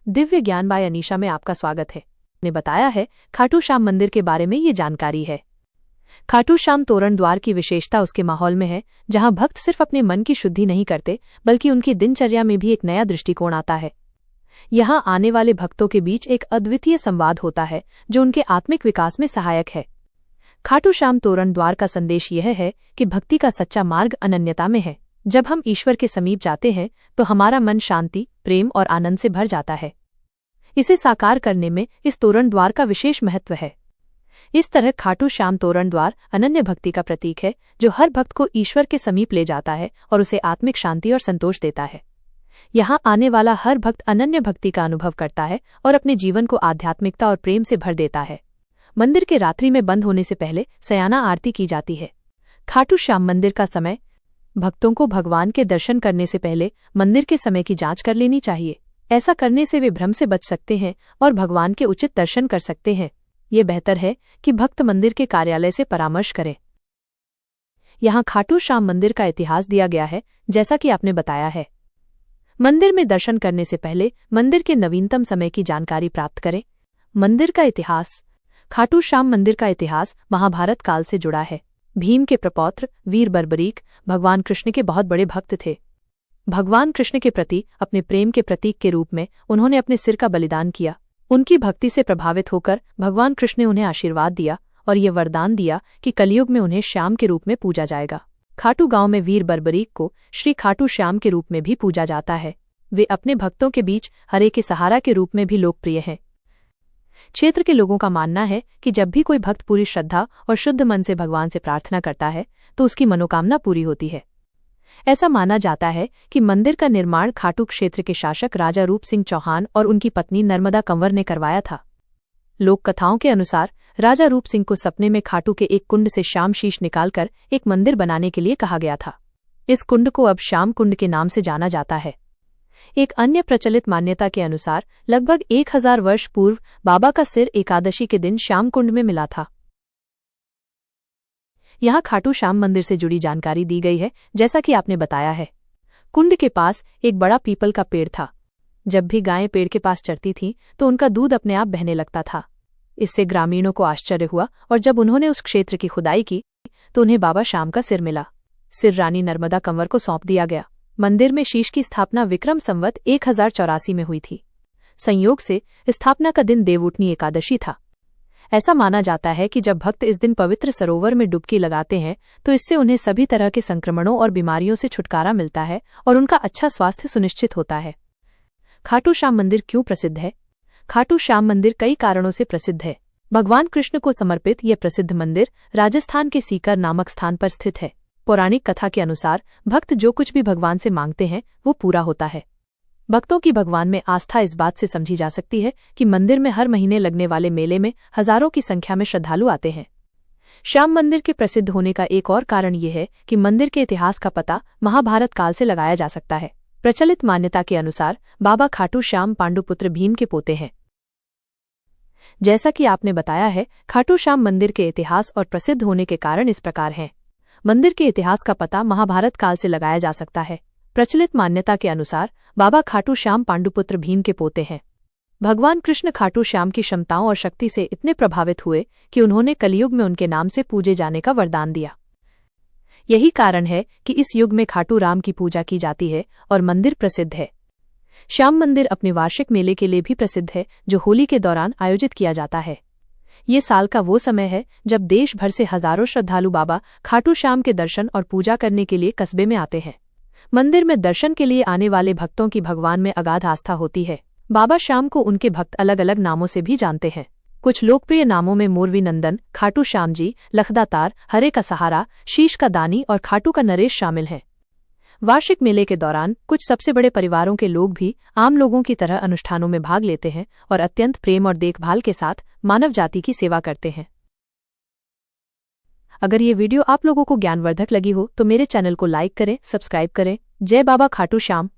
दिव्य ज्ञान बाय अनीशा में आपका स्वागत है। ने बताया है खाटू श्याम मंदिर के बारे में ये जानकारी है। खाटू श्याम तोरण द्वार की विशेषता उसके माहौल में है, जहां भक्त सिर्फ अपने मन की शुद्धि नहीं करते बल्कि उनकी दिनचर्या में भी एक नया दृष्टिकोण आता है। यहां आने वाले भक्तों के बीच एक अद्वितीय संवाद होता है जो उनके आत्मिक विकास में सहायक है। खाटू श्याम तोरण द्वार का संदेश यह है कि भक्ति का सच्चा मार्ग अनन्यता में है। जब हम ईश्वर के समीप जाते हैं तो हमारा मन शांति, प्रेम और आनंद से भर जाता है। इसे साकार करने में इस तोरण द्वार का विशेष महत्व है। इस तरह खाटू श्याम तोरण द्वार अनन्य भक्ति का प्रतीक है, जो हर भक्त को ईश्वर के समीप ले जाता है और उसे आत्मिक शांति और संतोष देता है। यहाँ आने वाला हर भक्त अनन्य भक्ति का अनुभव करता है और अपने जीवन को आध्यात्मिकता और प्रेम से भर देता है। मंदिर के रात्रि में बंद होने से पहले सयाना आरती की जाती है। खाटू श्याम मंदिर का समय। भक्तों को भगवान के दर्शन करने से पहले मंदिर के समय की जांच कर लेनी चाहिए। ऐसा करने से वे भ्रम से बच सकते हैं और भगवान के उचित दर्शन कर सकते हैं। ये बेहतर है कि भक्त मंदिर के कार्यालय से परामर्श करें। यहाँ खाटू श्याम मंदिर का इतिहास दिया गया है, जैसा कि आपने बताया है। मंदिर में दर्शन करने से पहले मंदिर के नवीनतम समय की जानकारी प्राप्त करें। मंदिर का इतिहास। खाटू श्याम मंदिर का इतिहास महाभारत काल से जुड़ा है। भीम के प्रपौत्र वीर बर्बरीक भगवान कृष्ण के बहुत बड़े भक्त थे। भगवान कृष्ण के प्रति अपने प्रेम के प्रतीक के रूप में उन्होंने अपने सिर का बलिदान किया। उनकी भक्ति से प्रभावित होकर भगवान कृष्ण ने उन्हें आशीर्वाद दिया और ये वरदान दिया कि कलयुग में उन्हें श्याम के रूप में पूजा जाएगा। खाटू गांव में वीर बर्बरीक को श्री खाटू श्याम के रूप में भी पूजा जाता है। वे अपने भक्तों के बीच हरे के सहारा के रूप में भी लोकप्रिय हैं। क्षेत्र के लोगों का मानना है कि जब भी कोई भक्त पूरी श्रद्धा और शुद्ध मन से भगवान से प्रार्थना करता है तो उसकी मनोकामना पूरी होती है। ऐसा माना जाता है कि मंदिर का निर्माण खाटू क्षेत्र के शासक राजा रूप सिंह चौहान और उनकी पत्नी नर्मदा कंवर ने करवाया था। लोक कथाओं के अनुसार राजा रूप सिंह को सपने में खाटू के एक कुंड से श्याम शीश निकालकर एक मंदिर बनाने के लिए कहा गया था। इस कुंड को अब श्याम कुंड के नाम से जाना जाता है। एक अन्य प्रचलित मान्यता के अनुसार लगभग 1000 वर्ष पूर्व बाबा का सिर एकादशी के दिन श्याम कुंड में मिला था। यहाँ खाटू श्याम मंदिर से जुड़ी जानकारी दी गई है, जैसा कि आपने बताया है। कुंड के पास एक बड़ा पीपल का पेड़ था। जब भी गायें पेड़ के पास चरती थीं तो उनका दूध अपने आप बहने लगता था। इससे ग्रामीणों को आश्चर्य हुआ और जब उन्होंने उस क्षेत्र की खुदाई की तो उन्हें बाबा श्याम का सिर मिला। सिर रानी नर्मदा कंवर को सौंप दिया गया। मंदिर में शीश की स्थापना विक्रम संवत 1084 में हुई थी। संयोग से स्थापना का दिन देवउठनी एकादशी था। ऐसा माना जाता है कि जब भक्त इस दिन पवित्र सरोवर में डुबकी लगाते हैं तो इससे उन्हें सभी तरह के संक्रमणों और बीमारियों से छुटकारा मिलता है और उनका अच्छा स्वास्थ्य सुनिश्चित होता है। खाटू श्याम मंदिर क्यों प्रसिद्ध है? खाटू श्याम मंदिर कई कारणों से प्रसिद्ध है। भगवान कृष्ण को समर्पित यह प्रसिद्ध मंदिर राजस्थान के सीकर नामक स्थान पर स्थित है। पौराणिक कथा के अनुसार भक्त जो कुछ भी भगवान से मांगते हैं वो पूरा होता है। भक्तों की भगवान में आस्था इस बात से समझी जा सकती है कि मंदिर में हर महीने लगने वाले मेले में हजारों की संख्या में श्रद्धालु आते हैं। श्याम मंदिर के प्रसिद्ध होने का एक और कारण यह है कि मंदिर के इतिहास का पता महाभारत काल से लगाया जा सकता है। प्रचलित मान्यता के अनुसार बाबा खाटू श्याम पांडुपुत्र भीम के पोते हैं। जैसा कि आपने बताया है, खाटू श्याम मंदिर के इतिहास और प्रसिद्ध होने के कारण इस प्रकार हैं। मंदिर के इतिहास का पता महाभारत काल से लगाया जा सकता है। प्रचलित मान्यता के अनुसार बाबा खाटू श्याम पांडुपुत्र भीम के पोते हैं। भगवान कृष्ण खाटू श्याम की क्षमताओं और शक्ति से इतने प्रभावित हुए कि उन्होंने कलयुग में उनके नाम से पूजे जाने का वरदान दिया। यही कारण है कि इस युग में खाटू राम की पूजा की जाती है और मंदिर प्रसिद्ध है। श्याम मंदिर अपने वार्षिक मेले के लिए भी प्रसिद्ध है, जो होली के दौरान आयोजित किया जाता है। ये साल का वो समय है जब देश भर से हजारों श्रद्धालु बाबा खाटू श्याम के दर्शन और पूजा करने के लिए कस्बे में आते हैं। मंदिर में दर्शन के लिए आने वाले भक्तों की भगवान में अगाध आस्था होती है। बाबा श्याम को उनके भक्त अलग अलग नामों से भी जानते हैं। कुछ लोकप्रिय नामों में मोरवी नंदन, खाटू श्याम जी, लखदातार, हरे का सहारा, शीश का दानी और खाटू का नरेश शामिल हैं। वार्षिक मेले के दौरान कुछ सबसे बड़े परिवारों के लोग भी आम लोगों की तरह अनुष्ठानों में भाग लेते हैं और अत्यंत प्रेम और देखभाल के साथ मानव जाति की सेवा करते हैं। अगर ये वीडियो आप लोगों को ज्ञानवर्धक लगी हो तो मेरे चैनल को लाइक करें, सब्सक्राइब करें। जय बाबा खाटू श्याम।